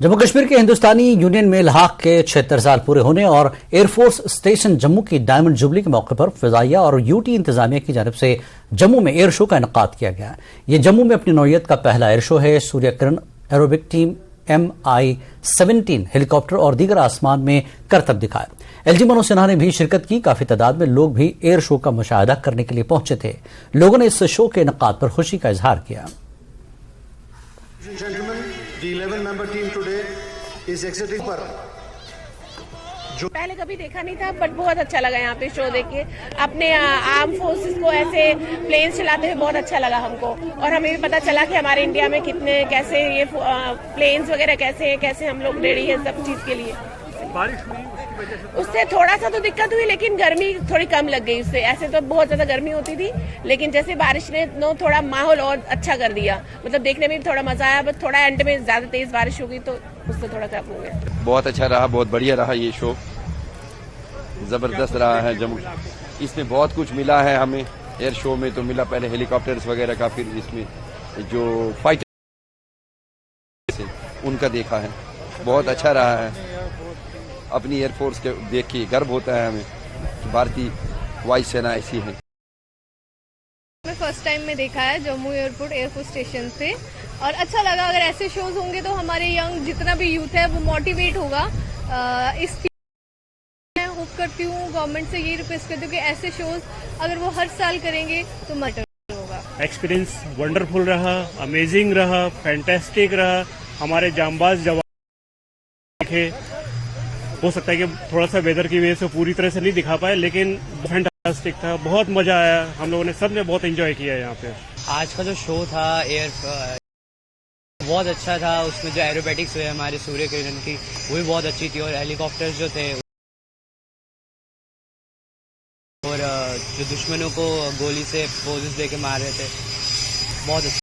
जम्मू कश्मीर के हिंदुस्तानी यूनियन में इल्हाक के 76 साल पूरे होने और एयरफोर्स स्टेशन जम्मू की डायमंड जुबली के मौके पर फिजाइया और यूटी इंतजामिया की जानिब से जम्मू में एयर शो का इनेकाद किया गया। ये जम्मू में अपनी नौयत का पहला एयर शो है। Surya Kiran aerobic team MI-17 helicopter और दीगर आसमान में करतब दिखाया। LG मनोज सिन्हा ने भी शिरकत की। काफी तादाद में लोग भी एयर शो का मुशाहिदा करने के लिए पहुंचे थे। लोगों ने इस शो के इनेकाद पर खुशी का इजहार किया। The 11-member team today is exiting पर पहले कभी देखा नहीं था, बट बहुत अच्छा लगा यहाँ पे शो देख के। अपने आर्म फोर्सेस को ऐसे प्लेन चलाते हुए बहुत अच्छा लगा हमको, और हमें भी पता चला कि हमारे इंडिया में कितने कैसे ये प्लेन्स वगैरह कैसे हम लोग रेडी है सब चीज के लिए। बारिश हुई उसकी वजह से उससे थोड़ा सा तो दिक्कत हुई, लेकिन गर्मी थोड़ी कम लग गई उससे। ऐसे तो बहुत ज्यादा गर्मी होती थी, लेकिन जैसे बारिश ने थोड़ा माहौल और अच्छा कर दिया। मतलब देखने में भी थोड़ा मजा आया, बट थोड़ा एंड में ज्यादा तेज बारिश हो गई तो उससे थोड़ा खराब हो गया। बहुत अच्छा रहा, बहुत बढ़िया रहा। ये शो जबरदस्त रहा है। जम्मू इसमें बहुत कुछ मिला है हमें। एयर शो में तो मिला पहले हेलीकॉप्टर्स वगैरह का, फिर इसमें जो फाइटर उनका देखा है। बहुत अच्छा रहा है। अपनी एयरफोर्स के देख के गर्व होता है हमें कि भारतीय वायुसेना ऐसी है। मैं फर्स्ट टाइम में देखा है जम्मू एयरपोर्ट एयरफोर्स स्टेशन से, और अच्छा लगा। अगर ऐसे शोज होंगे तो हमारे यंग जितना भी यूथ है वो मोटिवेट होगा। इस मैं होप करती हूँ, गवर्नमेंट से यही रिक्वेस्ट करती हूँ कि ऐसे शोज अगर वो हर साल करेंगे तो मटर होगा। एक्सपीरियंस वंडरफुल रहा, अमेजिंग रहा, फैंटास्टिक रहा। हमारे जांबाज जवान देखे। हो सकता है कि थोड़ा सा वेदर की वजह से पूरी तरह से नहीं दिखा पाए, लेकिन फैंटास्टिक था। बहुत मजा आया। हम लोगों ने सब ने बहुत एंजॉय किया यहाँ पे। आज का जो शो था बहुत अच्छा था। उसमें जो एरोबेटिक्स हुए हमारे सूर्य किरण की वो भी बहुत अच्छी थी, और हेलीकॉप्टर्स जो थे और जो दुश्मनों को गोली से पोजेस देके मार रहे थे, बहुत अच्छा।